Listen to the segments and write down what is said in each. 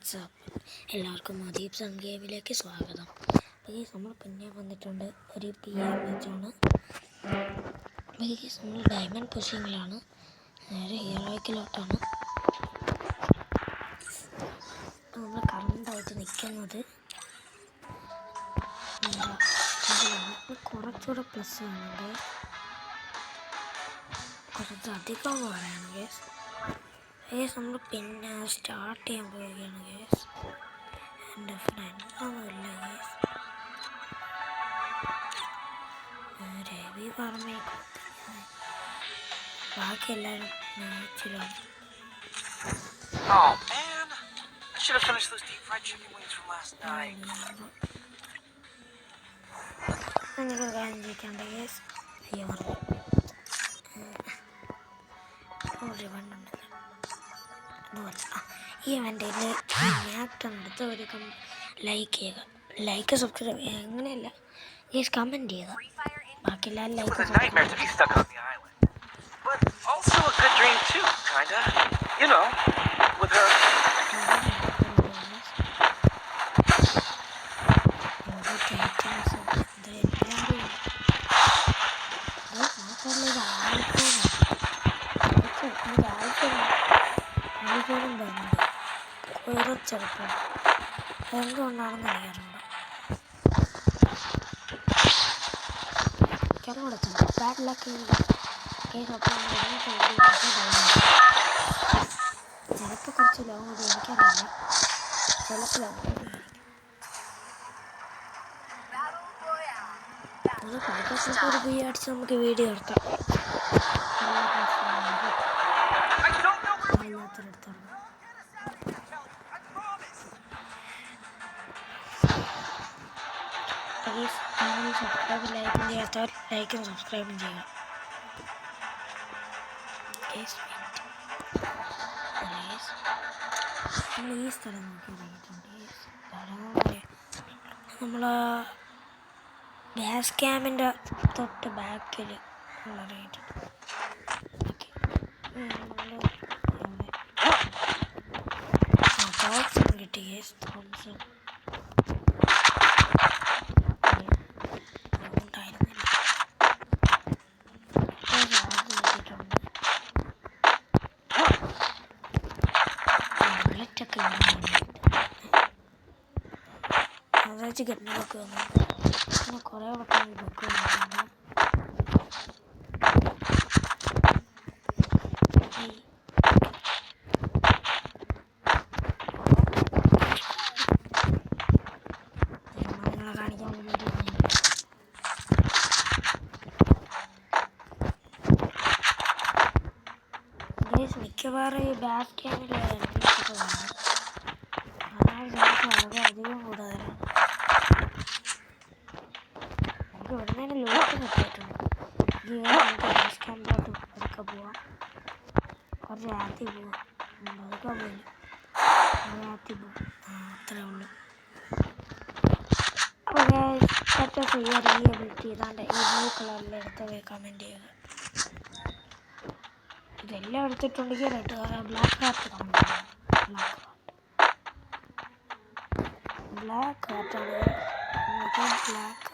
WhatsApp എല്ലാവർക്കും അദീപ് സംഗീമിലേക്ക് സ്വാഗതം. നമ്മൾ പിന്നെ വന്നിട്ടുണ്ട് ഒരു PM മാച്ചാണ്. നമ്മൾ ഡയമണ്ട് പുഷിങ്ങിലാണ്, നേരെ ഹീറോയ്ക്കിലോട്ടാണ് നമ്മൾ കറണ്ടായിട്ട് നിൽക്കുന്നത്. കുറച്ചുകൂടെ പ്ലസ് ആണെങ്കിൽ കുറച്ചധികം പറയാണ് ഗേസ്. നമ്മൾ പിന്നെ സ്റ്റാർട്ട് ചെയ്യാൻ പോവുകയാണ് ഗേസ്. എൻ്റെ ഫ്രണ്ടൊന്നുമില്ല ഗേസ്. രവി പറഞ്ഞേക്കും ബാക്കി എല്ലാവരും മാച്ചിലാണ്. നിങ്ങൾക്ക് കാര്യം ചോദിക്കാണ്ട് ഗേസ്. അയ്യോ പറഞ്ഞു ഈ ഇവൻ്റെയിൽ മാക്ടടുത്ത് ഒരു ലൈക്ക് ചെയ്യുക, ലൈക്ക് സബ്സ്ക്രൈബ് ചെയ്യുക, അങ്ങനെയല്ല ഗേസ്, കമൻറ്റ് ചെയ്യുക. ബാക്കി എല്ലാവരും ലൈക്ക് ചെറുപ്പം എന്തുകൊണ്ടാണെന്ന് അറിയാറുണ്ട്. ബാഡ് ലക്ക് ചിലപ്പോൾ കുറച്ച് ലോങ് കൂടി എനിക്കറിയില്ല, ചിലപ്പോൾ ലോങ് ഒരു ബി അടിച്ച് നമുക്ക് വീഡിയോ എടുക്കാം. എല്ലാത്തിനടുത്താണ് സബ്സ്ക്രൈബ് ലൈക്കും ചെയ്യാത്തവർ ലൈക്കും സബ്സ്ക്രൈബും ചെയ്യുക. നമ്മൾ ഈ സ്ഥലം നോക്കി ഇറങ്ങിയിട്ടുണ്ട്. നമ്മൾ ഗ്യാസ് ക്യാമ്പിൻ്റെ തൊട്ട് ബാക്കിൽ നമ്മൾ ഇറങ്ങിയിട്ടുണ്ട്. തോട്ട്സും കിട്ടി ഗേസ്, തോട്ട്സും അതായത് ഗണ്ണൊക്കെ വന്നു. പിന്നെ കുറേ വട്ടം ബുക്ക് വന്നിട്ടുണ്ട്. നിങ്ങളെ കാണിക്കാൻ വേണ്ടിയിട്ട് മിക്കവാറും ഈ ബാക്ക് ക്യാമിൽ അന്വേഷിച്ചതാണ്. വളരെ അധികം കൂടുതലാണ്. നമുക്ക് ഇവിടെ നിന്ന് ലോക്ക് കിട്ടിയിട്ടുണ്ട്. നമുക്ക് ഗ്യാസ് ക്യാമ്പിലോട്ട് പതുക്കെ പോവാം. കുറച്ച് രാത്രി പോവാം, പതുക്കെ പോയില്ല, രാത്രി പോവാം, അത്രേ ഉള്ളൂ. അപ്പോൾ ഫ്രീ എബിലിറ്റി ഇതാണ്ട് ഈ ബ്ലൂ കളറിലെടുത്ത് കമൻറ്റ് ചെയ്യുക. ഇതെല്ലാം എടുത്തിട്ടുണ്ടെങ്കിൽ റെഡ് ബ്ലാക്ക് ഹാർട്ട് കമൻറ്റ് ചെയ്യുക. ബ്ലാക്ക് ഹാർട്ടാണ് ബ്ലാക്ക്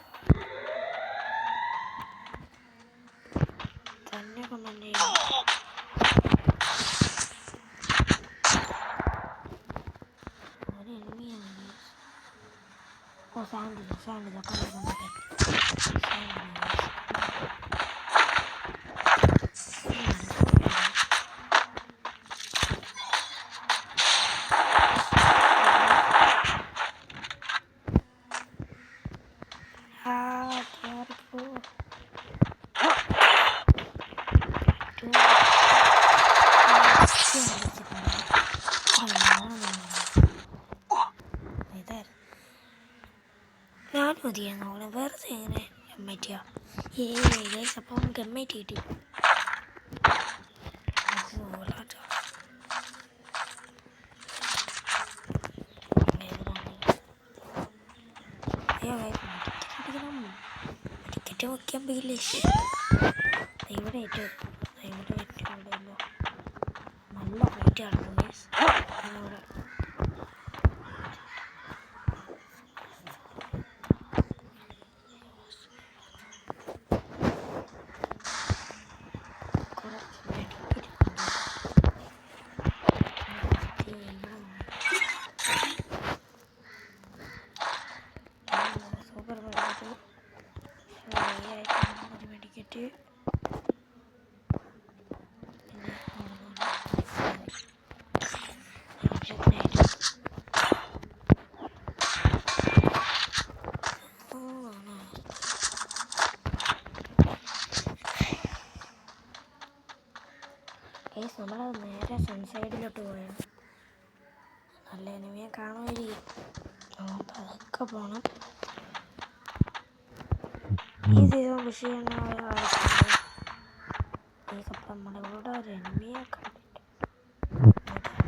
തന്നെ കമൻറ്റ് ചെയ്യുക. ഒരു എനിമിയാണ്. ഓ സാൻഡില്ല കമൻറ്റ് ഞാൻ മതിയായിരുന്നു അവളെ വെറുതെ എങ്ങനെ ഗമ്മറ്റിയാ. ഗൈസ്, അപ്പോൾ നമുക്ക് ഗമ്മറ്റി കിട്ടി. ടിക്കറ്റ് വയ്ക്കാൻ പോയില്ലേ ഇവിടെ ഏറ്റവും നല്ല ഫ്ലൈറ്റ് ആണ്. എനിമിയെ കാണുമായിരിക്കും. പതുക്കെ പോണം. ഈ സീസൺ കൃഷി ചെയ്യുന്ന നമ്മുടെ കൂടെ ഒരു എനിമിയെ കണ്ടിട്ട് നല്ല ആവശ്യമാണ്.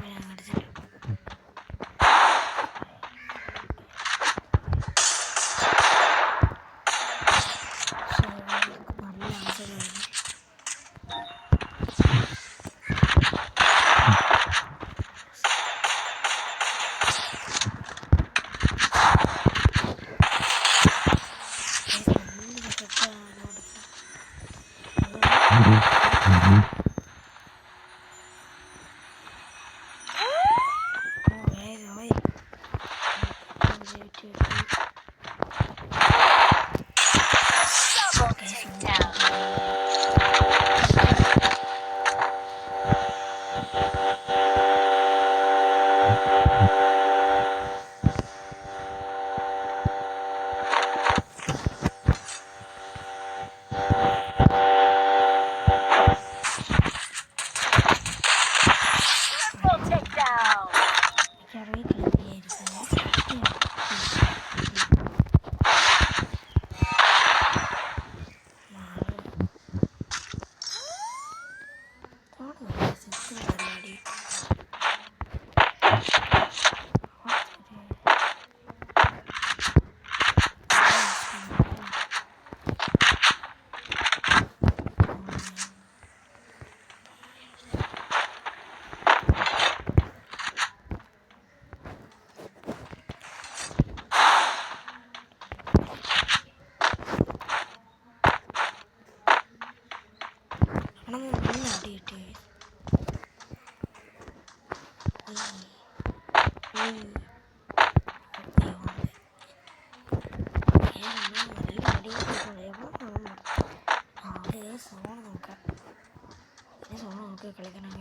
കളിക്കണം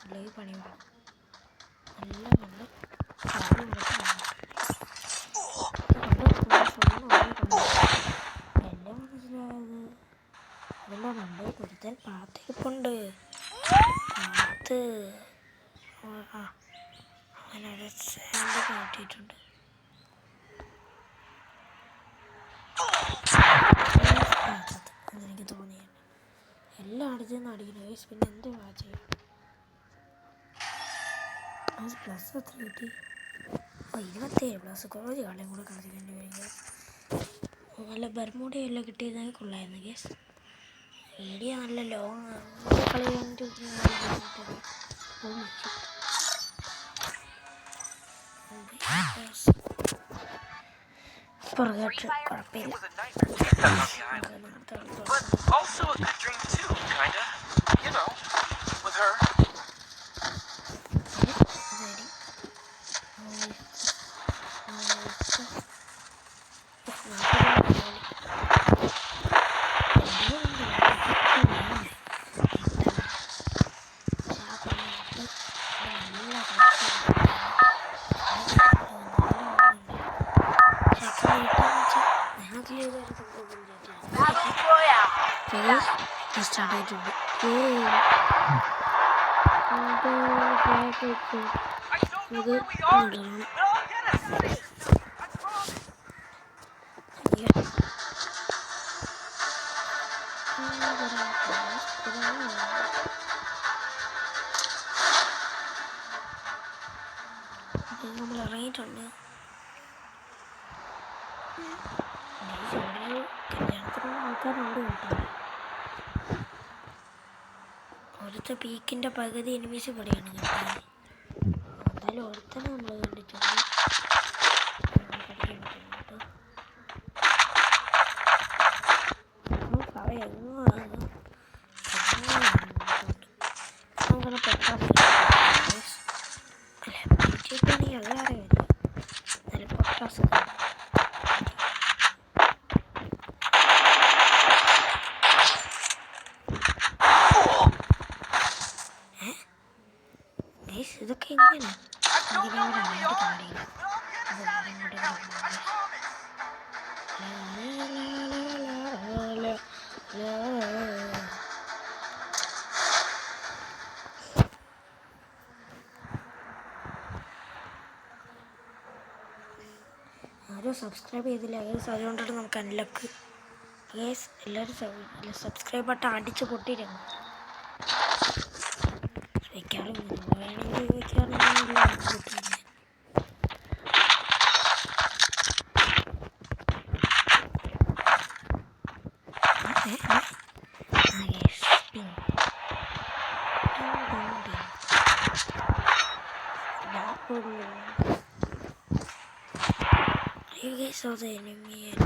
ലൈവ് പണി വേണം. നല്ല കണ്ട് എന്നെ മനസ്സിലായത് അതെല്ലാം കണ്ട് കൊടുത്താൽ പാത്തിരിപ്പുണ്ട്. പാത്ത് അവനത് സാൻഡ് കാട്ടിയിട്ടുണ്ട്. എന്നെനിക്ക് തോന്നിയാണ്. എല്ലാം അടിച്ചെന്ന് അടിക്കുന്നു ഗൈസ്. പിന്നെ എന്ത് ചെയ്യും? പ്ലസ് എത്ര കിട്ടി? 27 പ്ലസ്. കുറച്ച് കളിയും കൂടെ കളിക്കേണ്ടി വരിക. നല്ല ബർമൂഡയെല്ലാം കിട്ടിയതെങ്കിൽ കൊള്ളായിരുന്നു ഗൈസ്. ഏരിയ നല്ല ലോങ് കളി കഴിഞ്ഞിട്ട് പുറകോട്ട് കുഴപ്പമില്ല. സ്റ്റാർട്ടായിട്ടുണ്ട്. നമ്മൾ ഇറങ്ങിയിട്ടുണ്ട്. കല്യാണത്തിനുള്ള ആൾക്കാരുണ്ട് കേട്ടോ. ഒരുത്ത പീക്കിൻ്റെ പകുതി എനിമീസ് പടിയാണ് കേട്ടോ. എന്തായാലും ഒരുത്തനെ നമ്മൾ കണ്ടിട്ടുണ്ട്. നമുക്കങ്ങനെ പെട്ടെന്ന് അല്ല വേറെ വരില്ല. എന്നാലും പൊട്ടാസ് ഇതൊക്കെ എങ്ങനെ ആരും സബ്സ്ക്രൈബ് ചെയ്തില്ല ഗേസ്, അതുകൊണ്ടാണ് നമുക്ക് അൺലക്ക് ഗേസ്. എല്ലാവരും സബ്സ്ക്രൈബ് ബട്ടൺ അടിച്ച് പൊട്ടിയിരുന്നു വെക്കാറുണ്ട്, വേണമെങ്കിൽ വെക്കാറുണ്ട്. You guys saw the enemy and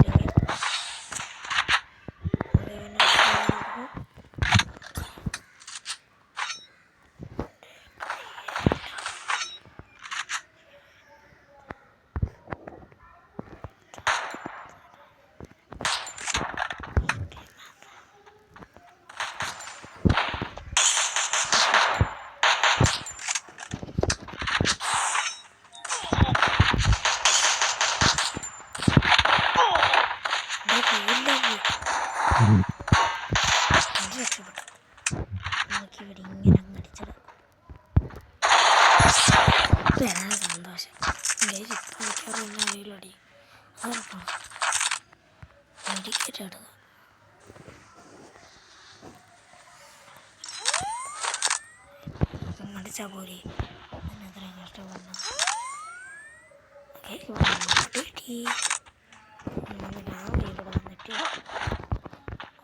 സന്തോഷം അറിയില്ലടി ടിക്കറ്റ് എടുക്കുക. മടിച്ചാൽ പോലെ അത്ര കഷ്ടപ്പെടുന്നു. രാവിലെ ഇവിടെ വന്നിട്ട്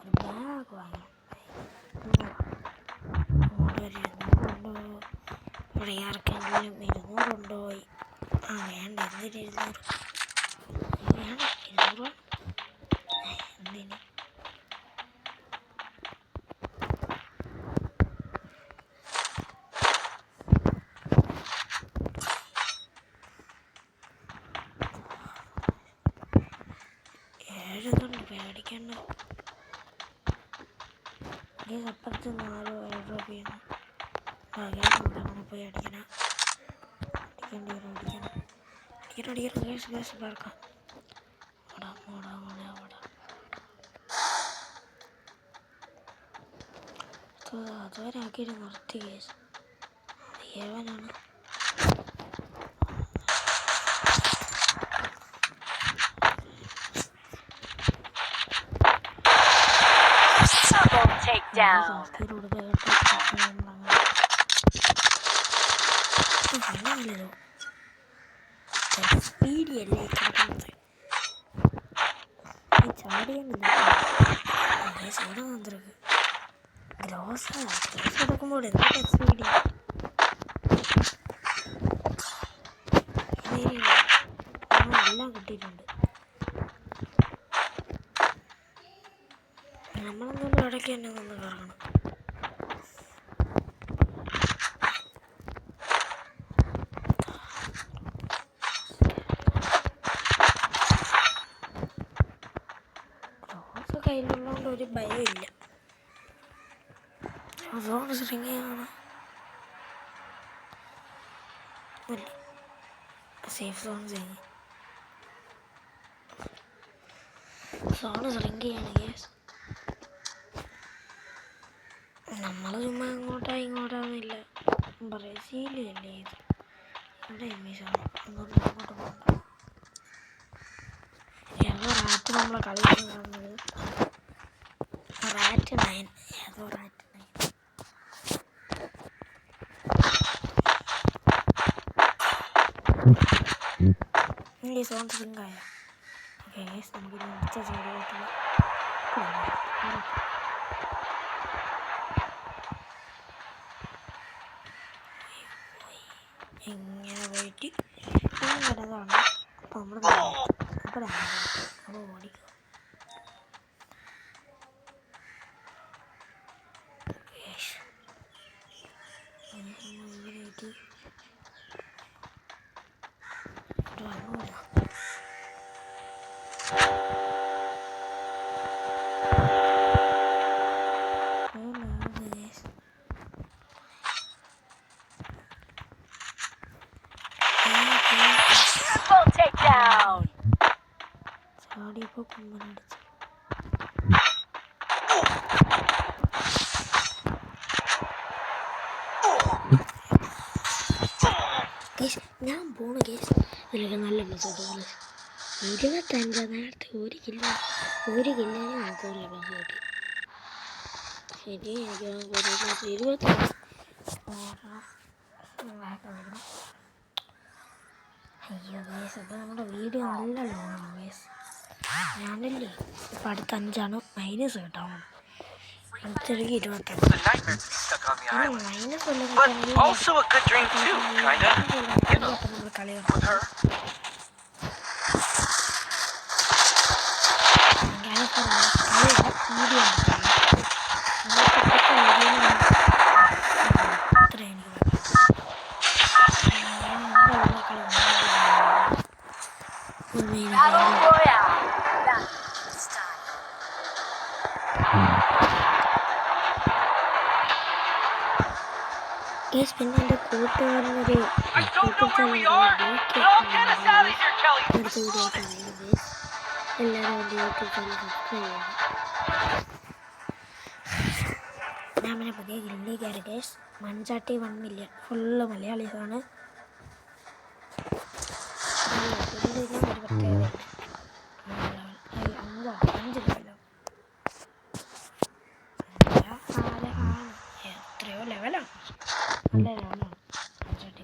ഒരു ബാഗ് വാങ്ങണം. ഇവിടെ ആർക്കെങ്കിലും 200 കൊണ്ടുപോയി. വേണ്ട, എന്തിന് 200? വേണം 200. എന്തിന്? പേടിക്കണ്ട. അപ്പുറത്ത് 4 രൂപയാണ്. അങ്ങനെ പോയി അടിക്കണം. അടിക്കണം ഗ്യാസ് പറക്കാം. അതുവരെ ആക്കിയിട്ട് നിർത്തി ഗ്യാസ്. ഏവനാണ് സ്പീഡിയല്ലേ കിടക്കുന്നത്. ചാടിയാണ് വന്നിருக்கு. ഗ്രോസ് എടുക്കുമ്പോൾ എന്തൊക്കെ സ്പീഡ് എല്ലാം കിട്ടിയിട്ടുണ്ട്. നമ്മളെന്തായാലും ഇടയ്ക്ക് തന്നെ ഒന്ന് കറങ്ങണം. ഗ്രോസ് കയ്യിലുള്ളതുകൊണ്ട് ഒരു ഭയമില്ല. സോണ് ശൃംഗയാണ്. സേഫ് സോൺ ശൃംഗയാണ് ഗ്യാസ്. നമ്മൾ ചുമ്മാ ഇങ്ങോട്ടാന്നില്ല. ബ്രസീലല്ലേ ഇത്? ഇവിടെ എമ്മീസാണ്. അങ്ങോട്ട് പോകണ്ട. ഏതോ റാറ്റ് നമ്മളെ കളിക്കാൻ കാണുന്നത്. റാറ്റ് 9. ഏതോ റാറ്റ് 9. ഈ സോൺ സിങ്കായ. ഓക്കെ ഗൈസ്, നമുക്ക് അടുത്ത സൈഡിലോട്ട് ഇങ്ങനെ പോയിട്ട് ഇങ്ങനെതാണ്. അപ്പോൾ നമ്മൾ ഓടിക്കും. ചാടിയപ്പോൾ കുമ്മനടിച്ചു. ഞാൻ പോണ കേസ് ഇതിലൊക്കെ നല്ല മെസ്സേജ്. 25 നേരത്തെ ഒരു കില്ലിന് നമുക്ക് ഒരു ക്ലാസ് കിട്ടി. ശരി എനിക്ക് 20 അയ്യോ ഗേസ്. അപ്പോൾ നമ്മുടെ വീഡിയോ നല്ല ലോങ്ങാണ് ഗേസ്. ഞാനല്ലേ ഇപ്പം അടുത്ത 5 മൈനസ് കിട്ടാൻ അടുത്തൊരു 25 മൈനസ് നമ്മൾ കളി വീഡിയോ ഗേസ്. പിന്നെ എൻ്റെ കൂട്ടുകാരനൊരു യൂട്യൂബ് ചാനൽ അടുത്ത വീഡിയോ ആയിട്ട് അറിയാം ഗേസ്. എല്ലാവരും എൻ്റെ യൂട്യൂബ് ചാനൽ സബ്സ്ക്രൈബ് ചെയ്യണം. ഞാൻ പിന്നെ പുതിയ ഗില്ലി കയറി ഗേസ്. മൺചാട്ടി 1 മില്യൺ ഫുള്ള് മലയാളീസാണ്. ഒരു പ്രത്യേകതയുണ്ട്. 5 ലെവലോ എത്രയോ ലെവലാണ്. നല്ല ലെവലാണ് മൺചാട്ടി.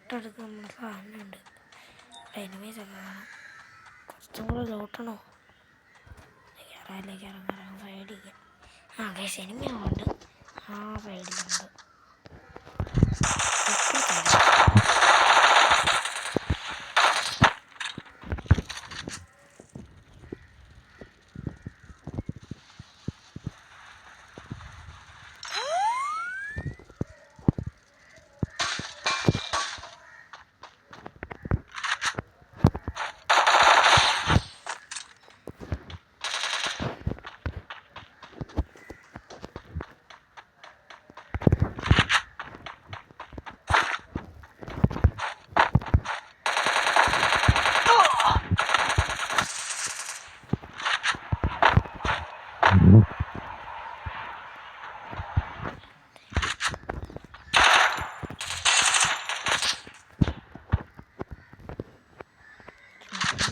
തൊട്ടടുത്ത് നമ്മൾ സാധനമുണ്ട്. എനിമീസ് ഒക്കെ കാണാം. കുറച്ചും കൂടെ ലോട്ടണോ? കയറാനിലേക്ക് ഇറങ്ങാൻ സൈഡിലേക്ക്. ഗേസ് എനിമിയുണ്ട്. സൈഡിലുണ്ട്.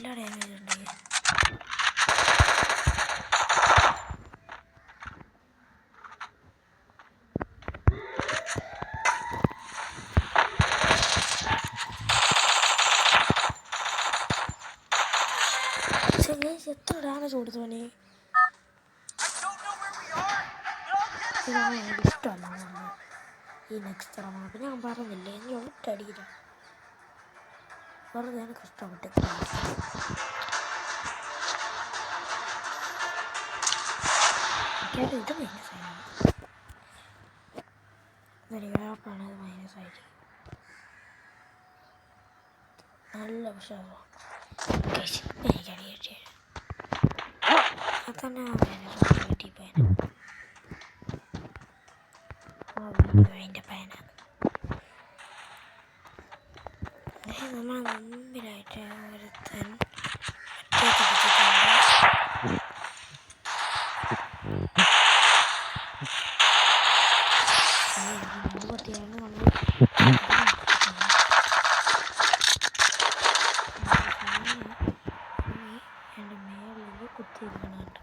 നല്ല ഡാമേജ് ഉണ്ട്. എത്ര ഡാമേജ് കൊടുത്തോനെ. എനിക്ക് ഇഷ്ടമല്ല ഈ നെക്സ്റ്റ് റൗണ്ട്. ഞാൻ പറഞ്ഞില്ലേ എനിക്ക് ഒറ്റടിയില്ല. വെറുതെ ഞാൻ കഷ്ടപ്പെട്ട് ഇത് മൈനസായി. ാണ് ഇത് മൈനസായിട്ട് നല്ല ഉഷാറാണ്. എനിക്കടി കിട്ടിയ അതന്നെ കിട്ടിപ്പോയ അതിൻ്റെ പേന നമ്മളെ മുമ്പിലായിട്ട് ഒരുത്തൻ പറ്റിയാണ് നമ്മൾ എൻ്റെ മേളിൽ കുത്തിയിരിക്കണുണ്ട്.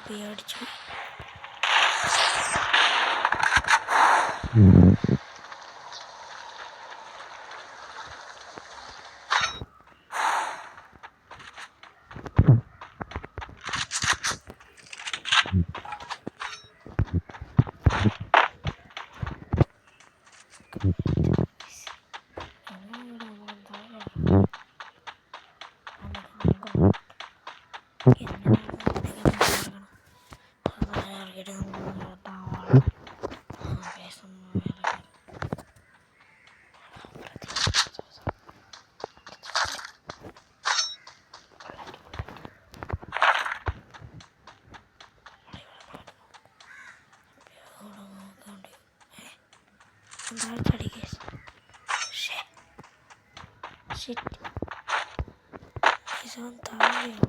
പേടിച്ചു. ഷിറ്റ് അവൻ താഴെയാണ്.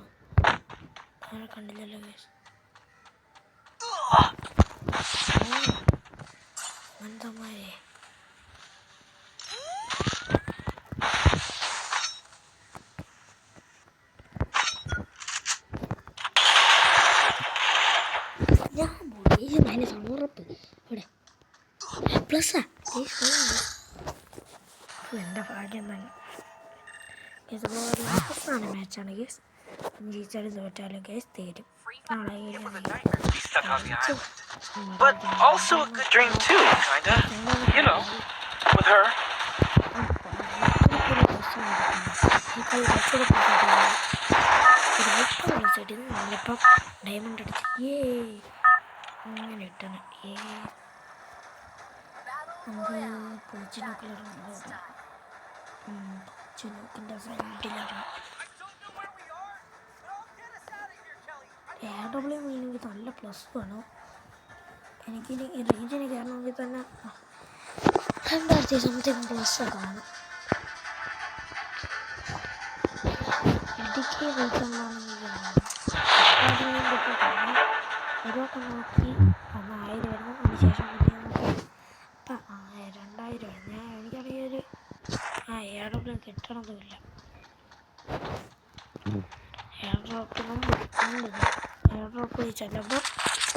താഴെ കണ്ടില്ലല്ലോ ഗൈസ്. മന്ദമാരെ ഞാൻ പോയി ഉറപ്പ് ഇവിടെ പ്ലസ്സാ എൻ്റെ ഭാഗ്യം തന്നെ. അവസാന മാച്ചാണ് ഗേസ്. ജയിച്ചാലും തോറ്റാലും കേസ് തരും. But also a good dream too, kinda. You know, with her. നമ്മളിപ്പം ഡയമണ്ട് അടിച്ച് അങ്ങനെ ഇട്ടാണ്. നമുക്ക് പൂച്ചിനോക്കിലുണ്ട്. പൂച്ചിനോക്കിൻ്റെ സൈഡിലാണ് AW എനിക്ക് നല്ല പ്ലസ് വേണം. എനിക്ക് റേഞ്ചിന് കയറണമെങ്കിൽ തന്നെ 2000 സംതിങ് പ്ലസ്സൊക്കെ വേണം. ഇടുക്കി റേഞ്ചാണെങ്കിൽ ഒരുവട്ടം നോക്കി 1000 വരുന്നു. അതിന് ശേഷം പിന്നെ നോക്കി 2000 വരുന്നു. എനിക്കാണെങ്കിൽ ഒരു AW കിട്ടണതുമില്ല. എയർ ഡ്രോപ്പ് ചെല്ലുമ്പോൾ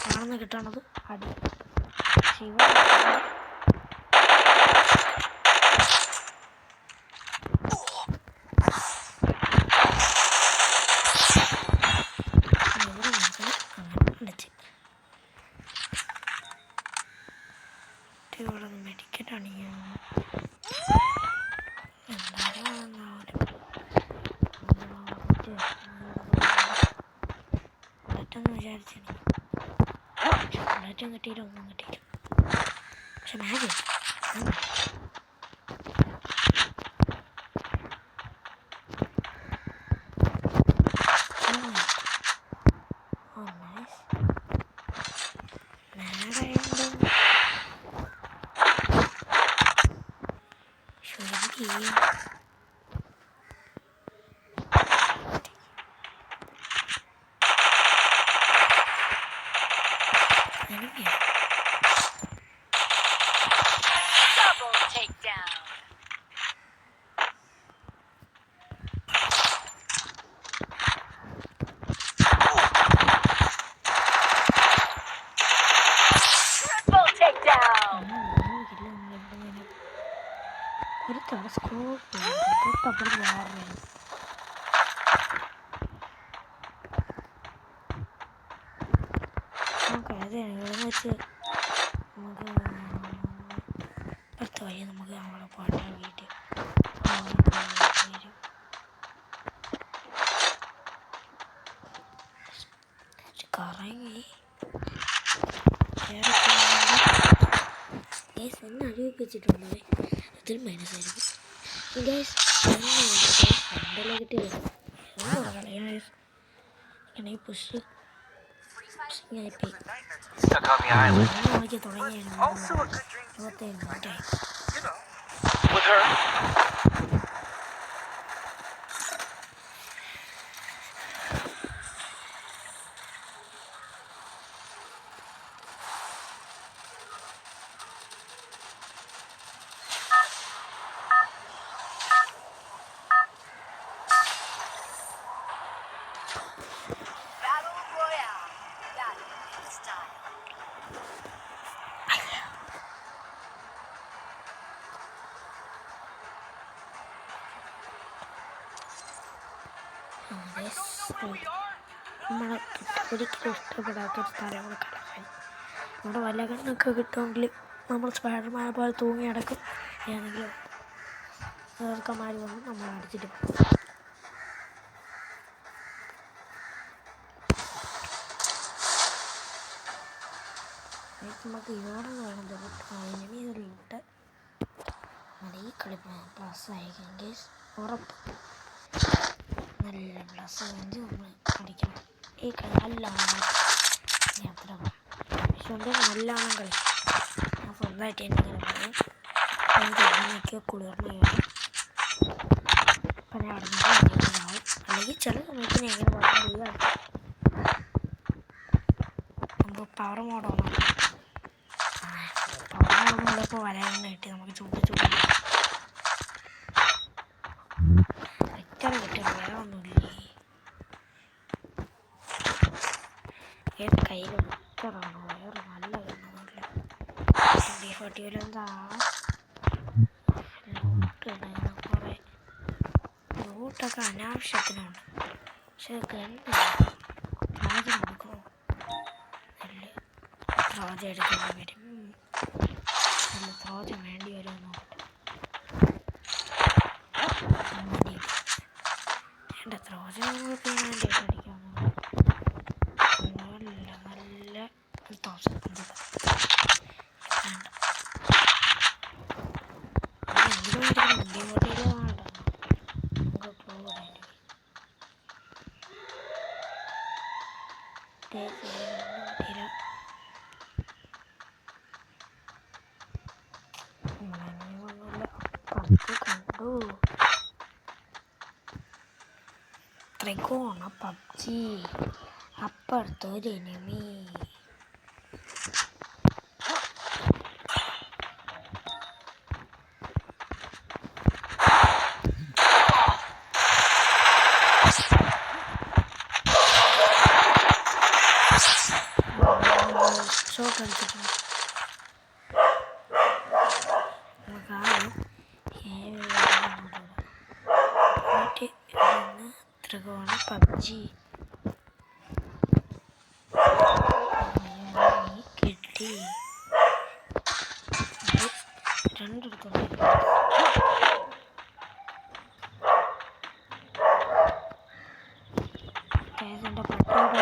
ആണെന്ന് കിട്ടണത് അടി. ഇവിടെ മെഡിക്കറ്റ് അണിയാണ് വിചാരിച്ചു. ബുള്ളറ്റും കിട്ടിയില്ല, ഒന്നും കിട്ടിയില്ല. പക്ഷെ മാഗ് ഒരു ടെലസ്കോപ്പ് തൊട്ടപ്പുറം മാറുകയാണ്. നമുക്ക് അതെന്ന് വെച്ച് നമുക്ക് അടുത്ത വഴി നമുക്ക് നമ്മളെ പാട്ടാൻ വീട്ടിൽ കറങ്ങി എന്നെ അറിയിപ്പിച്ചിട്ടുണ്ട്. ഇതിൽ മൈനസായിരിക്കും കിട്ടിയത്. ഇങ്ങനെ പുഷ് നമ്മളെ ഒരിക്കലും ഇഷ്ടപ്പെടാത്തൊരു സ്ഥലങ്ങൾ കളറായി. നമ്മുടെ വല്ല കണ്ണൊക്കെ കിട്ടുമെങ്കിൽ നമ്മൾ സ്പൈഡർമാനെ പോലെ തൂങ്ങി അടക്കും. ഏതെങ്കിലും നേർക്കന്മാർ വന്ന് നമ്മൾ അടിച്ചിട്ട് പോകും. നമുക്ക് ഇതോടെ വേണം ഇനിമികളിട്ട് നമ്മുടെ ഈ കളി പ്ലസ് ആയിരിക്കും ഉറപ്പ്. നല്ല പ്ലസ് കഴിഞ്ഞ് നമ്മൾ കളിക്കണം. ഈ കളി നല്ലതാണ്. അത്ര പക്ഷെ നല്ലതാണ് കളി. ഞാൻ സ്വന്തമായിട്ട് എനിക്കിങ്ങനെ പറയും. എനിക്ക് കുളിർമ വേണം. ചില സമയത്തിന് എങ്ങനെ പറഞ്ഞു നമുക്ക് പവർ മോഡാണ്. പവർ മോഡുള്ളപ്പോൾ വരാൻ കിട്ടി നമുക്ക് ചൂട് വെക്കാൻ കിട്ടും. വേറെ ഒന്നുമില്ലേ ഏത് കയ്യിൽ വെക്കറാണോ വേറെ നല്ല ഒന്നുമില്ല. എന്താ കുറേ ലൂട്ടൊക്കെ അനാവശ്യത്തിനുണ്ട്. പക്ഷെ രാജ കൊടുക്കുമോ നല്ല രാജ എടുക്കേണ്ടി വരും. നല്ല രാജ വേണ്ടി വരുമെന്ന് എൻ്റെ ത്രോജ വേണ്ടി അടിക്കാമെന്ന് നല്ല നല്ല 1000 വേണ്ട കണ്ടു ത്രികോണ പബ്ജി അപ്പുറത്തൊരു എനിമി. കളിച്ചിട്ടുണ്ട് ത്രികോണ പബ്ജി കിട്ടി. രണ്ടിടത്തുണ്ട്. എൻ്റെ പട്ടിയോട്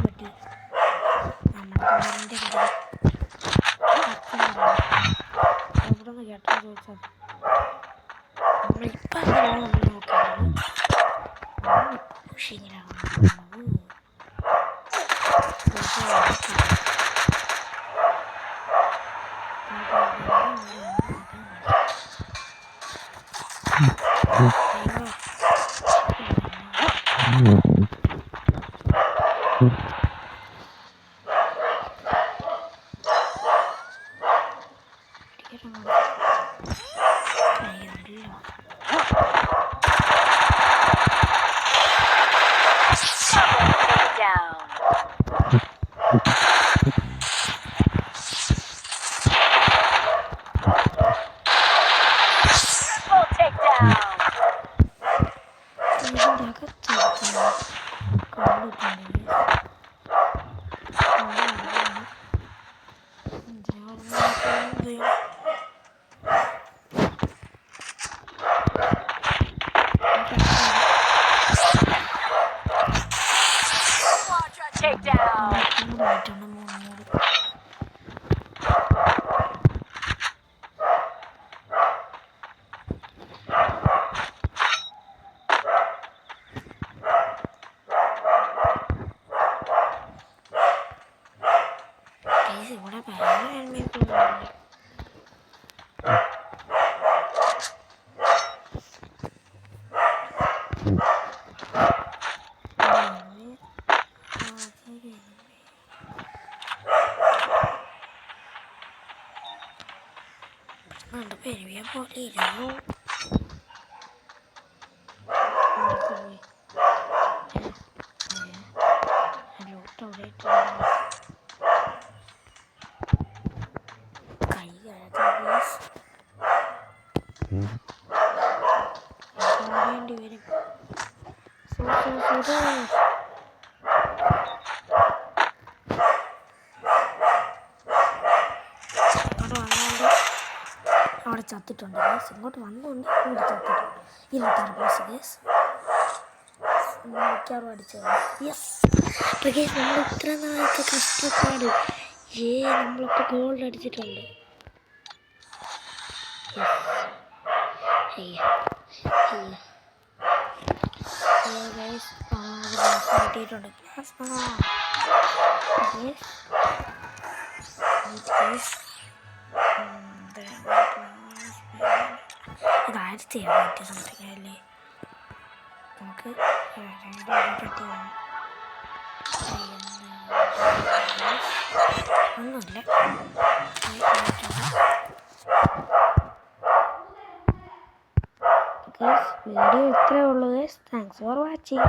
പറ്റി നമ്മുടെ എവിടെ നിന്ന് കേട്ടോ ചോദിച്ചാൽ നമ്മളിപ്പം നമ്മൾ നോക്കുന്നത് ഇങ്ങനെയാണ്. ഇവിടെ പെരുവിയ പോലെ ഇരുന്നു. വേണ്ടി വരും. അവിടെ ചത്തിട്ടുണ്ട് ഗേസ്. ഇങ്ങോട്ട് വന്നുകൊണ്ട് ഇവിടെ ചത്തിട്ടുണ്ട്. ഇല്ല തർബോസ് ഗേസ് മിക്കവാറും അടിച്ചത്. യെസ് ഗേസ് നമ്മൾ ഇത്ര നാളത്തെ കഷ്ടപ്പാട് നമ്മളിപ്പോൾ ഗോൾഡ് അടിച്ചിട്ടുണ്ട്. കിട്ടിയിട്ടുണ്ട്. ഇത് 1700 സംതിങ് അല്ലേ. നമുക്ക് ഒന്നുമില്ല. വീഡിയോ ഇത്രേ ഉള്ളൂ. Thanks for watching.